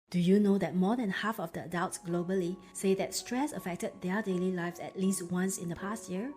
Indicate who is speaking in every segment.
Speaker 1: Do you know that more than half of the adults globally say that stress affected their daily lives at least once in the past year?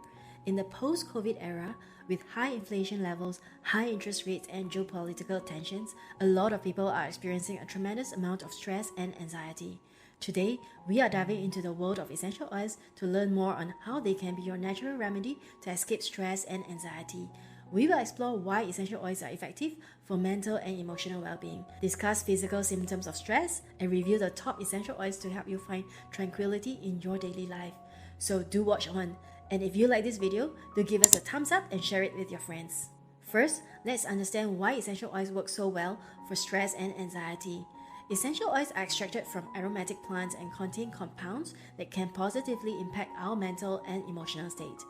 Speaker 1: In the post-COVID era, with high inflation levels, high interest rates, and geopolitical tensions, a lot of people are experiencing a tremendous amount of stress and anxiety. Today, we are diving into the world of essential oils to learn more on how they can be your natural remedy to escape stress and anxiety. We will explore why essential oils are effective for mental and emotional well-being, discuss physical symptoms of stress, and review the top essential oils to help you find tranquility in your daily life. So do watch on. And if you like this video, do give us a thumbs up and share it with your friends. First, let's understand why essential oils work so well for stress and anxiety. Essential oils are extracted from aromatic plants and contain compounds that can positively impact our mental and emotional state.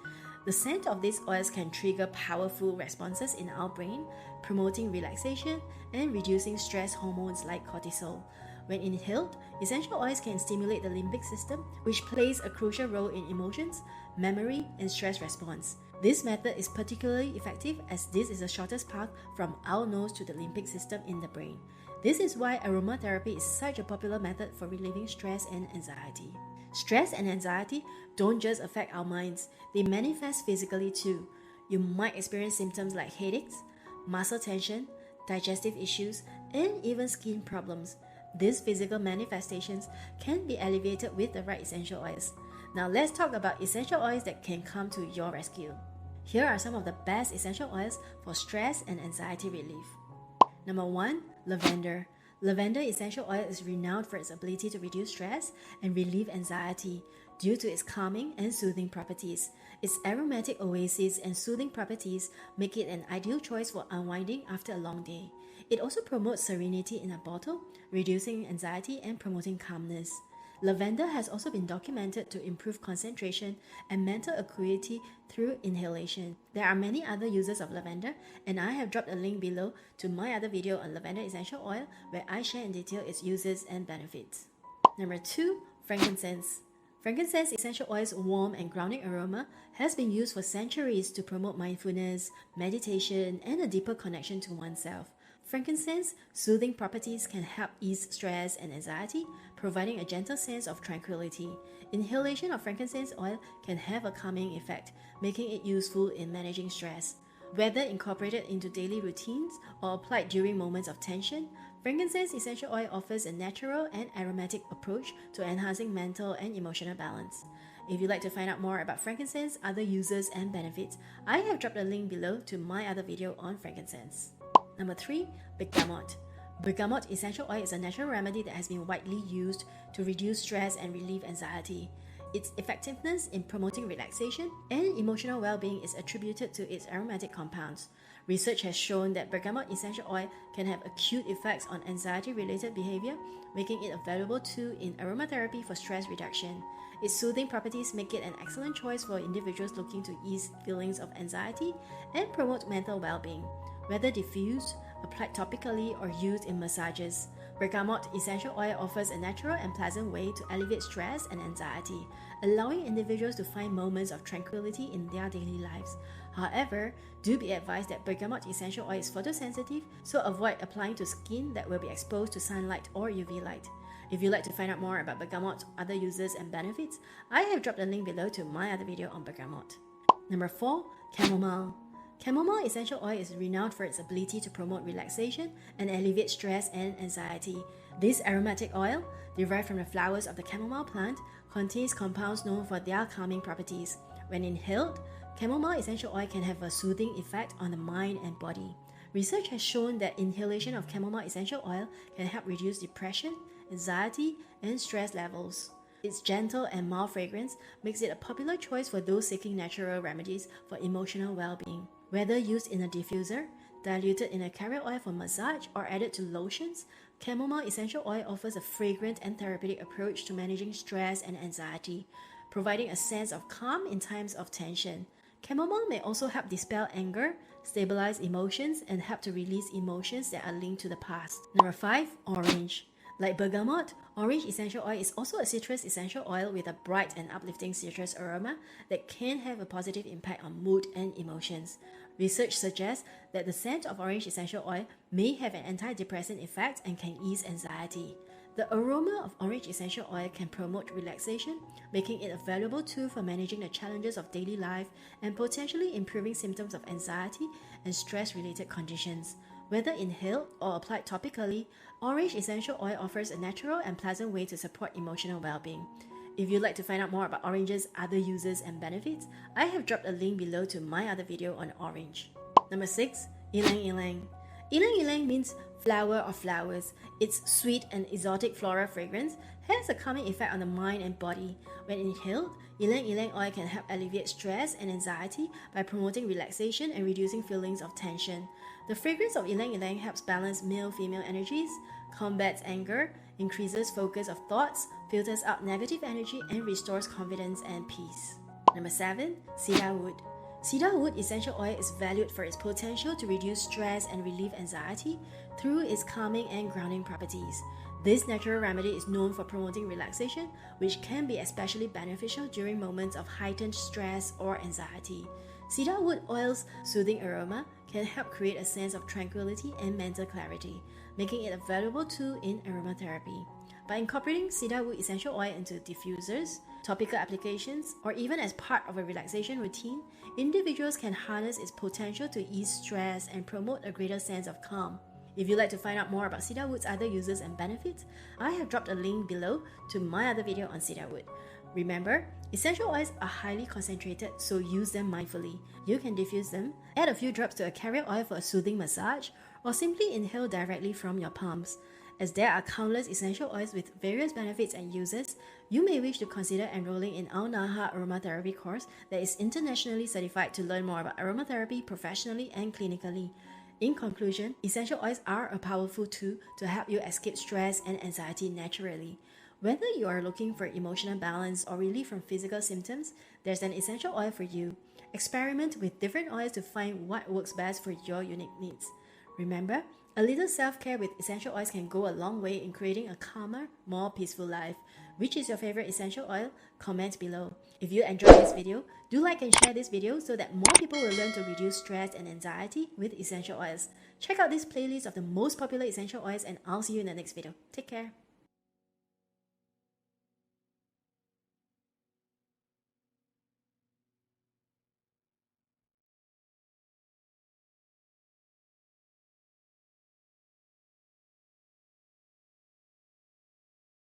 Speaker 1: The scent of these oils can trigger powerful responses in our brain, promoting relaxation and reducing stress hormones like cortisol. When inhaled, essential oils can stimulate the limbic system, which plays a crucial role in emotions, memory, and stress response. This method is particularly effective as this is the shortest path from our nose to the limbic system in the brain. This is why aromatherapy is such a popular method for relieving stress and anxiety. Stress and anxiety don't just affect our minds, they manifest physically too. You might experience symptoms like headaches, muscle tension, digestive issues, and even skin problems. These physical manifestations can be alleviated with the right essential oils. Now let's talk about essential oils that can come to your rescue. Here are some of the best essential oils for stress and anxiety relief. Number 1. Lavender. Lavender essential oil is renowned for its ability to reduce stress and relieve anxiety due to its calming and soothing properties. Its aromatic oasis and soothing properties make it an ideal choice for unwinding after a long day. It also promotes serenity in a bottle, reducing anxiety and promoting calmness. Lavender has also been documented to improve concentration and mental acuity through inhalation. There are many other uses of lavender, and I have dropped a link below to my other video on lavender essential oil where I share in detail its uses and benefits. Number 2. Frankincense. Frankincense essential oil's warm and grounding aroma has been used for centuries to promote mindfulness, meditation, and a deeper connection to oneself. Frankincense's soothing properties can help ease stress and anxiety, providing a gentle sense of tranquility. Inhalation of frankincense oil can have a calming effect, making it useful in managing stress. Whether incorporated into daily routines or applied during moments of tension, frankincense essential oil offers a natural and aromatic approach to enhancing mental and emotional balance. If you'd like to find out more about frankincense, other uses and benefits, I have dropped a link below to my other video on frankincense. Number 3. Bergamot. Bergamot essential oil is a natural remedy that has been widely used to reduce stress and relieve anxiety. Its effectiveness in promoting relaxation and emotional well-being is attributed to its aromatic compounds. Research has shown that bergamot essential oil can have acute effects on anxiety-related behavior, making it a valuable tool in aromatherapy for stress reduction. Its soothing properties make it an excellent choice for individuals looking to ease feelings of anxiety and promote mental well-being. Whether diffused, applied topically, or used in massages, bergamot essential oil offers a natural and pleasant way to alleviate stress and anxiety, allowing individuals to find moments of tranquility in their daily lives. However, do be advised that bergamot essential oil is photosensitive, so avoid applying to skin that will be exposed to sunlight or UV light. If you'd like to find out more about bergamot, other uses and benefits, I have dropped a link below to my other video on bergamot. Number 4. Chamomile. Chamomile essential oil is renowned for its ability to promote relaxation and alleviate stress and anxiety. This aromatic oil, derived from the flowers of the chamomile plant, contains compounds known for their calming properties. When inhaled, chamomile essential oil can have a soothing effect on the mind and body. Research has shown that inhalation of chamomile essential oil can help reduce depression, anxiety, and stress levels. Its gentle and mild fragrance makes it a popular choice for those seeking natural remedies for emotional well-being. Whether used in a diffuser, diluted in a carrier oil for massage, or added to lotions, chamomile essential oil offers a fragrant and therapeutic approach to managing stress and anxiety, providing a sense of calm in times of tension. Chamomile may also help dispel anger, stabilize emotions, and help to release emotions that are linked to the past. Number 5. Orange. Like bergamot, orange essential oil is also a citrus essential oil with a bright and uplifting citrus aroma that can have a positive impact on mood and emotions. Research suggests that the scent of orange essential oil may have an antidepressant effect and can ease anxiety. The aroma of orange essential oil can promote relaxation, making it a valuable tool for managing the challenges of daily life and potentially improving symptoms of anxiety and stress-related conditions. Whether inhaled or applied topically, orange essential oil offers a natural and pleasant way to support emotional well-being. If you'd like to find out more about orange's other uses and benefits, I have dropped a link below to my other video on orange. Number 6. Ylang Ylang. Ylang Ylang means flower of flowers. Its sweet and exotic floral fragrance has a calming effect on the mind and body. When inhaled, Ylang Ylang oil can help alleviate stress and anxiety by promoting relaxation and reducing feelings of tension. The fragrance of Ylang Ylang helps balance male-female energies, combats anger, increases focus of thoughts, filters out negative energy, and restores confidence and peace. Number 7. Cedar wood. Cedar wood essential oil is valued for its potential to reduce stress and relieve anxiety through its calming and grounding properties. This natural remedy is known for promoting relaxation, which can be especially beneficial during moments of heightened stress or anxiety. Cedar wood oil's soothing aroma can help create a sense of tranquility and mental clarity, making it a valuable tool in aromatherapy. By incorporating cedar wood essential oil into diffusers, topical applications, or even as part of a relaxation routine, individuals can harness its potential to ease stress and promote a greater sense of calm. If you'd like to find out more about cedar wood's other uses and benefits, I have dropped a link below to my other video on cedar wood. Remember, essential oils are highly concentrated, so use them mindfully. You can diffuse them, add a few drops to a carrier oil for a soothing massage, or simply inhale directly from your palms. As there are countless essential oils with various benefits and uses, you may wish to consider enrolling in our NAHA Aromatherapy course that is internationally certified to learn more about aromatherapy professionally and clinically. In conclusion, essential oils are a powerful tool to help you escape stress and anxiety naturally. Whether you are looking for emotional balance or relief from physical symptoms, there's an essential oil for you. Experiment with different oils to find what works best for your unique needs. Remember, a little self-care with essential oils can go a long way in creating a calmer, more peaceful life. Which is your favorite essential oil? Comment below. If you enjoyed this video, do like and share this video so that more people will learn to reduce stress and anxiety with essential oils. Check out this playlist of the most popular essential oils and I'll see you in the next video. Take care.